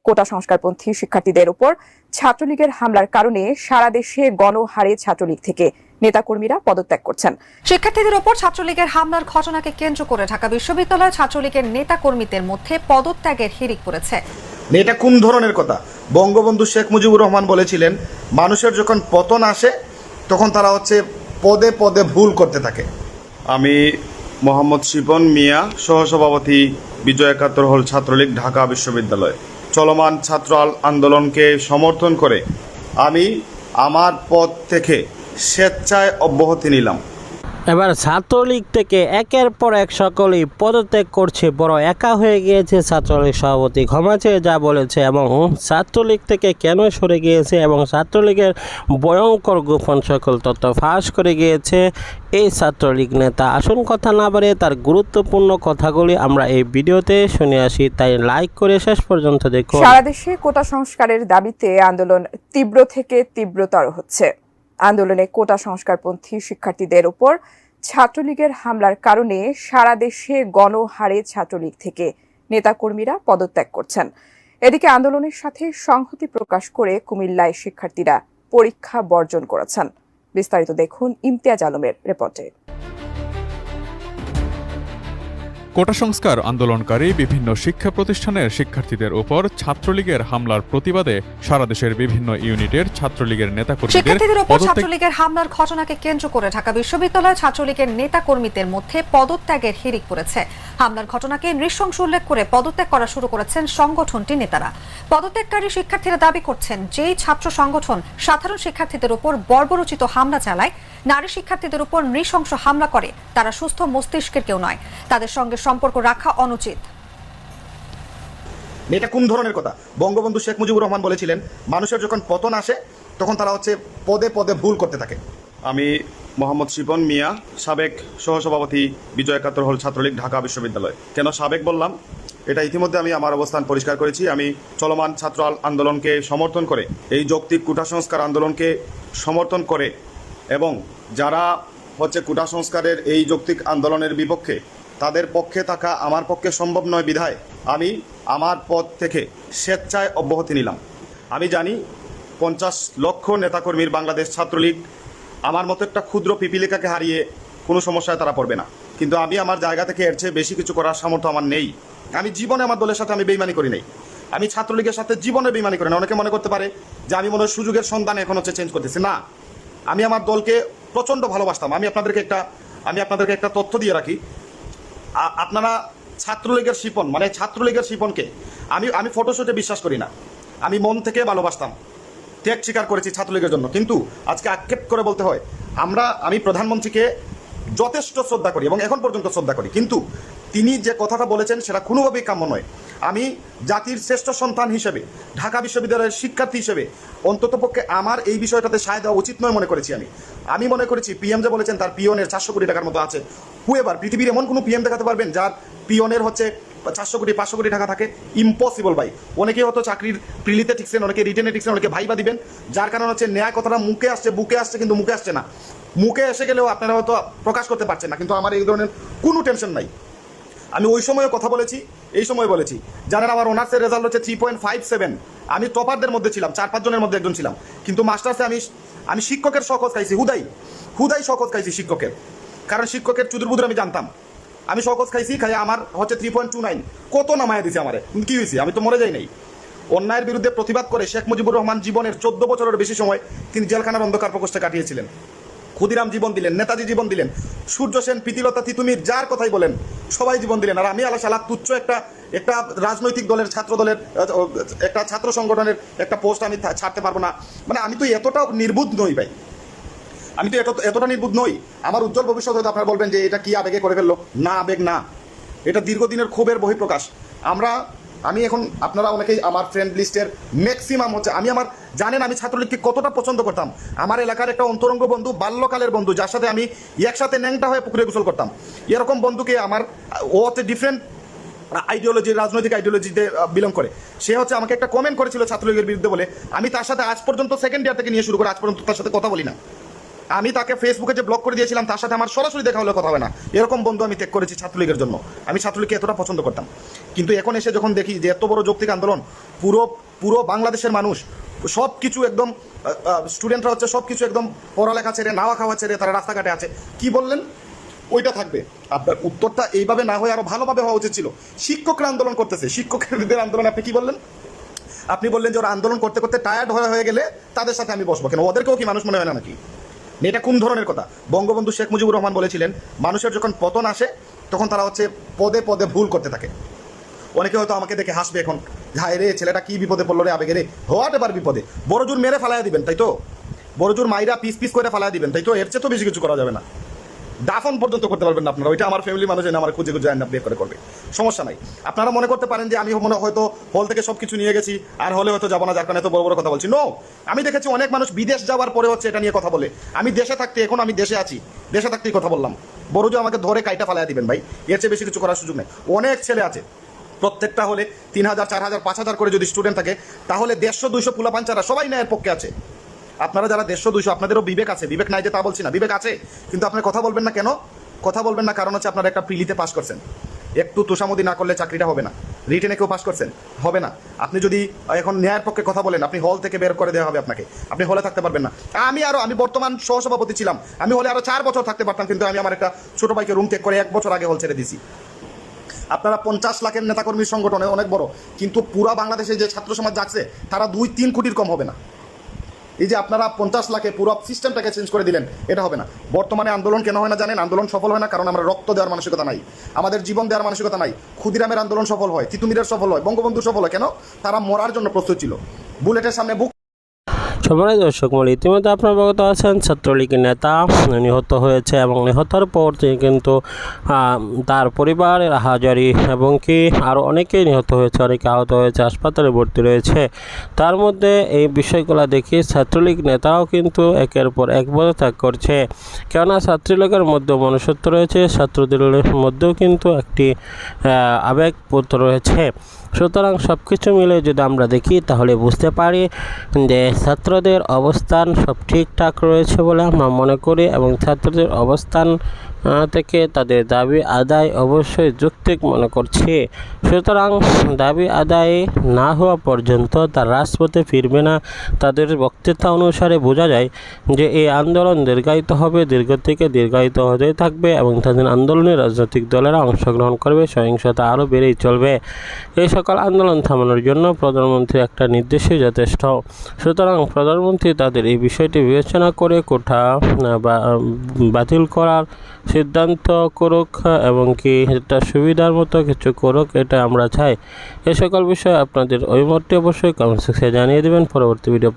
কোটা সংস্কারপন্থী শিক্ষার্থীদের উপর ছাত্রলীগের হামলার কারণে সারা দেশে গণহারে ছাত্রলীগ থেকে নেতাকর্মীরা পদত্যাগ করছেন। শিক্ষার্থীদের উপর ছাত্রলীগের হামলার ঘটনাকে কেন্দ্র করে ঢাকা বিশ্ববিদ্যালয় ছাত্রলীগের নেতাকর্মীদের মধ্যে পদত্যাগের হিড়িক পড়েছে। এটা কোন ধরনের কথা? বঙ্গবন্ধু শেখ মুজিবুর রহমান বলেছিলেন, মানুষের যখন পতন আসে তখন তারা পদে পদে ভুল করতে থাকে। আমি মোহাম্মদ শিপন মিয়া, সহসভাপতি বিজয় একাত্তর হল ছাত্রলীগ, ঢাকা বিশ্ববিদ্যালয়। চলমান ছাত্র আন্দোলনকে সমর্থন করে আমি আমার পদ থেকে স্বেচ্ছায় অব্যাহতি নিলাম। এবার ছাত্রলীগ থেকে একের পর এক সকলেই পদত্যাগ করছে। বড় একা হয়ে গিয়েছে ছাত্রলীগ সভাপতি ক্ষমা চেয়ে যা বলেছে এবং ছাত্রলীগ থেকে কেন সরে গিয়েছে এবং ছাত্রলীগের ভয়ঙ্কর গোপন সকল তথ্য ফাঁস করে গিয়েছে এই ছাত্রলীগ নেতা। আসুন কথা না বাড়িয়ে তার গুরুত্বপূর্ণ কথাগুলি আমরা এই ভিডিওতে শুনে আসি, তাই লাইক করে শেষ পর্যন্ত দেখুন। সারা দেশে কোটা সংস্কারের দাবিতে আন্দোলন তীব্র থেকে তীব্রতর হচ্ছে। আন্দোলনে কোটা সংস্কারপন্থী শিক্ষার্থীদের উপর ছাত্রলীগের হামলার কারণে সারা দেশে গণহারে ছাত্রলীগ থেকে নেতাকর্মীরা পদত্যাগ করছেন। এদিকে আন্দোলনের সাথে সংহতি প্রকাশ করে কুমিল্লায় শিক্ষার্থীরা পরীক্ষা বর্জন করেছেন। বিস্তারিত দেখুন ইমতিয়াজ আলমের রিপোর্টে। কোটা সংস্কার আন্দোলনকারী বিভিন্ন শিক্ষা প্রতিষ্ঠানের শিক্ষার্থীদের উপর ছাত্রলীগের হামলার প্রতিবাদে সারা দেশের বিভিন্ন ইউনিটের ছাত্রলীগের শিক্ষার্থীদের উপর ছাত্রলীগের হামলার ঘটনাকে কেন্দ্র করে ঢাকা বিশ্ববিদ্যালয় ছাত্রলীগের নেতাকর্মীদের মধ্যে পদত্যাগের হিড়িক পড়েছে। হামলার ঘটনাকে নৃশংস উল্লেখ করে পদত্যাগ করা শুরু করেছেন সংগঠনটির নেতারা। পদত্যাগকারী শিক্ষার্থীরা দাবি করছেন, যেই ছাত্র সংগঠন সাধারণ শিক্ষার্থীদের উপর বর্বরোচিত হামলা চালায়, নারী শিক্ষার্থীদের উপর নৃশংস হামলা করে, তারা সুস্থ মস্তিষ্কের কেউ নয়, তাদের সঙ্গে সম্পর্ক রাখা অনুচিত। এটা কোন ধরনের কথা? বঙ্গবন্ধু শেখ মুজিবুর রহমান বলেছিলেন, মানুষের যখন পতন আসে তখন তারা পদে পদে ভুল করতে থাকে। আমি মোহাম্মদ শিপন মিয়া, সাবেক সহসভাপতি বিজয় একাত্তর হল ছাত্রলীগ, ঢাকা বিশ্ববিদ্যালয়। কেন সাবেক বললাম? এটা ইতিমধ্যে আমি আমার অবস্থান পরিষ্কার করেছি। আমি চলমান ছাত্র আন্দোলনকে সমর্থন করে, এই যৌক্তিক কোটা সংস্কার আন্দোলনকে সমর্থন করে এবং যারা কোটা সংস্কারের এই যৌক্তিক আন্দোলনের বিপক্ষে, তাদের পক্ষে থাকা আমার পক্ষে সম্ভব নয় বিধায় আমি আমার পদ থেকে স্বেচ্ছায় অব্যাহতি নিলাম। আমি জানি 50 লক্ষ নেতাকর্মীর বাংলাদেশ ছাত্রলীগ আমার মতো একটা ক্ষুদ্র পিপিলিকাকে হারিয়ে কোনো সমস্যায় তারা পড়বে না, কিন্তু আমি আমার জায়গা থেকে এর চেয়ে বেশি কিছু করার সামর্থ্য আমার নেই। আমি জীবনে আমার দলের সাথে আমি বেইমানি করি নাই, আমি ছাত্রলীগের সাথে জীবনে বেইমানি করি না। অনেকে মনে করতে পারে যে আমি মনে হয় সুযোগের সন্ধান এখন চেঞ্জ করতেছি। না, আমি আমার দলকে প্রচণ্ড ভালোবাসতাম। আমি আপনাদেরকে একটা তথ্য দিয়ে রাখি। আপনারা ছাত্রলীগের শিপন, মানে ছাত্রলীগের শিপনকে আমি ফটোশুটে বিশ্বাস করি না, আমি মন থেকে ভালোবাসতাম, ত্যাগ স্বীকার করেছি ছাত্রলীগের জন্য। কিন্তু আজকে আক্ষেপ করে বলতে হয়, আমি প্রধানমন্ত্রীকে যথেষ্ট শ্রদ্ধা করি এবং এখন পর্যন্ত শ্রদ্ধা করি, কিন্তু তিনি যে কথাটা বলেছেন সেটা কোনোভাবেই কাম্য নয়। আমি জাতির শ্রেষ্ঠ সন্তান হিসেবে, ঢাকা বিশ্ববিদ্যালয়ের শিক্ষার্থী হিসেবে অন্ততপক্ষে আমার এই বিষয়টাতে সায় দেওয়া উচিত নয় মনে করেছি। আমি মনে করেছি পিএম যে বলেছেন তার পিওনের 400 কোটি টাকার মতো আছে। হুয়েভার, পৃথিবীর এমন কোনো পিএম দেখাতে পারবেন যার পিওনের 400 কোটি 500 কোটি টাকা থাকে? ইম্পসিবল ভাই। অনেকে হয়তো চাকরির প্রিলিতে ঠিকছেন, অনেকে রিটেনে ঠিকছেন, অনেকে ভাইবা দিবেন, যার কারণ ন্যায় কথাটা মুখে আসছে কিন্তু মুখে আসছে না। মুখে এসে গেলেও আপনারা হয়তো প্রকাশ করতে পারছেন না, কিন্তু আমার এই ধরনের কোনো টেনশন নাই। আমি ওই সময়ে কথা বলেছি, এই সময় বলেছি। জানেন আমার অনার্সের রেজাল্ট হচ্ছে 3.57। আমি টপারদের মধ্যে ছিলাম, 4-5 জনের মধ্যে একজন ছিলাম। কিন্তু মাস্টার্সে আমি শিক্ষকের শখজ খাইছি, হুদাই শখজ খাইছি শিক্ষকের, কারণ শিক্ষকের চুদুরবুদুর আমি জানতাম। আমি শখজ খাইছি, আমার 3.29। কত নামায় দিছে আমারে, কি হয়েছে? আমি তো মরে যাই নাই। অন্যায়ের বিরুদ্ধে প্রতিবাদ করে শেখ মুজিবুর রহমান জীবনের 14 বছরের বেশি সময় তিনি জেলখানার অন্ধকার প্রকোষ্ঠে কাটিয়েছিলেন। ক্ষুদিরাম জীবন দিলেন, নেতাজি জীবন দিলেন, সূর্য সেন, প্রীতিলতা তিতুমির, যার কথাই বলেন সবাই জীবন দিলেন। আর আমি আলাশালা তুচ্ছ একটা রাজনৈতিক দলের, ছাত্র দলের, একটা ছাত্র সংগঠনের একটা পোস্ট আমি ছাড়তে পারবো না। মানে আমি তো এতটাও নির্বুদ্ধ নই ভাই, আমি তো এতটা নির্বুদ্ধ নই। আমার উজ্জ্বল ভবিষ্যৎ হয়তো আপনারা বলবেন যে এটা কি আবেগে করে ফেললো। না, আবেগ না, এটা দীর্ঘদিনের ক্ষোভের বহিঃপ্রকাশ। আমি এখন, আপনারা অনেকেই আমার ফ্রেন্ড লিস্টের ম্যাক্সিমাম জানেন আমি ছাত্রলীগকে কতটা পছন্দ করতাম। আমার এলাকার একটা অন্তরঙ্গ বন্ধু, বাল্যকালের বন্ধু, যার সাথে আমি একসাথে ন্যাংটা হয়ে পুকুরে গোসল করতাম, এরকম বন্ধুকে ও ডিফারেন্ট আইডিওলজি, রাজনৈতিক আইডিওলজিতে বিলং করে, সে আমাকে একটা কমেন্ট করেছিল ছাত্রলীগের বিরুদ্ধে বলে। আমি তার সাথে আজ পর্যন্ত সেকেন্ড ইয়ার থেকে নিয়ে শুরু করে আজ পর্যন্ত তার সাথে কথা বলি না। আমি তাকে ফেসবুকে যে ব্লক করে দিয়েছিলাম তার সাথে আমার সরাসরি দেখা হলে কথা হবে না, এরকম বন্ধু আমি ত্যাগ করেছি ছাত্রলীগের জন্য। আমি ছাত্রলীগকে এতটা পছন্দ করতাম, কিন্তু এখন এসে যখন দেখি যে এত বড় যৌক্তিক আন্দোলন, পুরো বাংলাদেশের মানুষ সব কিছু একদম, স্টুডেন্টরা হচ্ছে সব কিছু একদম পড়ালেখা ছেড়ে নাওয়া খাওয়া ছেড়ে তারা রাস্তাঘাটে আছে, কি বললেন ওইটা থাকবে। আপনার উত্তরটা এইভাবে না হয়ে আরো ভালোভাবে হওয়া উচিত ছিল। শিক্ষকরা আন্দোলন করতেছে, শিক্ষকদের আন্দোলন আপনি কি বললেন? আপনি বললেন যে ওরা আন্দোলন করতে করতে টায়ার্ড হয়ে গেলে তাদের সাথে আমি বসবো। কেন, ওদেরকেও কি মানুষ মনে হয় না নাকি? এটা কোন ধরনের কথা? বঙ্গবন্ধু শেখ মুজিবুর রহমান বলেছিলেন, মানুষের যখন পতন আসে তখন তারা হচ্ছে পদে পদে ভুল করতে থাকে। অনেকে হয়তো আমাকে দেখে হাসবে এখন, হায় রে ছেলেটা কি বিপদে পড়লো রে, আবেগে রে, হোয়াট এবার বিপদে বড়জোর মেরে ফালাইয়া দিবেন, তাই তো? বড়জোর মাইরা পিস পিস করে ফালাইয়া দিবেন, তাই তো? এর চেয়ে তো বেশি কিছু করা যাবে না, দাফন পর্যন্ত করতে পারবেন না আপনারা। ওইটা আমার ফ্যামিলি মানুষ এনে আমার খুঁজে খুঁজে আইন বিয়ে করে করবে, সমস্যা নাই। আপনারা মনে করতে পারেন যে আমি মনে হয়তো হল থেকে সব কিছু নিয়ে গেছি আর হলে হয়তো যাবো না, যার কারণে এত বড় বড় কথা বলছি। নো, আমি দেখেছি অনেক মানুষ বিদেশ যাওয়ার পরে হচ্ছে এটা নিয়ে কথা বলে। আমি দেশে থাকতে, এখন আমি দেশে আছি, দেশে থাকতেই কথা বললাম। বড়জোর আমাকে ধরে কাইটা ফালাইয়া দিবেন ভাই, এর চেয়ে বেশি কিছু করার সুযোগ নেই। অনেক ছেলে আছে, প্রত্যেকটা হলে 3000, 4000, 5000 করে যদি স্টুডেন্ট থাকে তাহলে 150-200 পোলা পাঞ্চারা সবাই ন্যায়ের পক্ষে আছে। আপনারা যারা 150-200, আপনাদেরও বিবেক আছে, বিবেক নাই যে তা বলছি না, বিবেক আছে, কিন্তু আপনি কথা বলবেন না কেন? কথা বলবেন না কারণ হচ্ছে আপনারা একটা প্রিলিতে পাস করছেন, একটু তোষামদি না করলে চাকরিটা হবে না। রিটেনে কেউ পাস করছেন, হবে না। আপনি যদি এখন ন্যায়ের পক্ষে কথা বলেন, আপনি হল থেকে বের করে দেওয়া হবে আপনাকে, আপনি হলে থাকতে পারবেন না। আমি বর্তমান সহসভাপতি ছিলাম, আমি হলে আরো 4 বছর থাকতে পারতাম, কিন্তু আমি আমার একটা ছোট ভাইকে রুম ত্যাগ করে 1 বছর আগে হল ছেড়ে দিছি। আপনারা 50 লাখের নেতাকর্মী সংগঠনে অনেক বড়, কিন্তু পুরা বাংলাদেশে যে ছাত্র সমাজ যাচ্ছে তারা 2-3 কোটির কম হবে না। এই যে আপনারা 50 লাখে পুরো সিস্টেমটাকে চেঞ্জ করে দিলেন, এটা হবে না। বর্তমানে আন্দোলন কেন হয় না জানেন? আন্দোলন সফল হয় না কারণ আমরা রক্ত দেওয়ার মানসিকতা নাই, আমাদের জীবন দেওয়ার মানসিকতা নাই। ক্ষুদিরামের আন্দোলন সফল হয়, তিতুমিরের সফল হয়, বঙ্গবন্ধু সফল হয়, কেন? তারা মরার জন্য প্রস্তুত ছিল, বুলেটের সামনে বুক। সম্মানিত দর্শক মূল, ইতিমধ্যে আপনারা অবগত আছেন ছাত্রলীগের নেতা নিহত হয়েছে এবং নিহতের পর তিনি কিন্তু তার পরিবারের হাজারি এবং কি আরও অনেকেই নিহত হয়েছে, অনেকে আহত হয়েছে, হাসপাতালে ভর্তি রয়েছে। তার মধ্যে এই বিষয়গুলো দেখি ছাত্রলীগ নেতারাও কিন্তু একের পর এক পদত্যাগ করছে, কেননা ছাত্রলীগের মধ্যেও মনুষ্যত্ব রয়েছে, ছাত্রদের মধ্যেও কিন্তু একটি আবেগবোধ রয়েছে। সুতরাং সব কিছু মিলে যদি আমরা দেখি তাহলে বুঝতে পারি যে ছাত্রদের অবস্থান সব ঠিকঠাক রয়েছে বলে আমরা মনে করি, এবং ছাত্রদের অবস্থান থেকে তাদের দাবি আদায় অবশ্যই যৌক্তিক মনে করছি। সুতরাং দাবি আদায় না হওয়া পর্যন্ত তার রাজপথে ফিরবে না। তাদের বক্তৃতা অনুসারে বোঝা যায় যে এই আন্দোলন দীর্ঘায়িত হবে, দীর্ঘ থেকে দীর্ঘায়িত হতেই থাকবে এবং তাদের আন্দোলনে রাজনৈতিক দলেরা অংশগ্রহণ করবে, সহিংসতা আরও বেড়েই চলবে। এই সকল আন্দোলন থামানোর জন্য প্রধানমন্ত্রীর একটা নির্দেশই যথেষ্ট। সুতরাং প্রধানমন্ত্রী তাদের এই বিষয়টি বিবেচনা করে কোঠা বাতিল করার সিদ্ধান্ত করুক এবং কি এটা সুবিধার মতো কিছু করুক, এটা আমরা চাই। এ সকল বিষয়ে আপনাদের অভিমতটি অবশ্যই কমেন্ট সেকশনে জানিয়ে দেবেন। পরবর্তী ভিডিও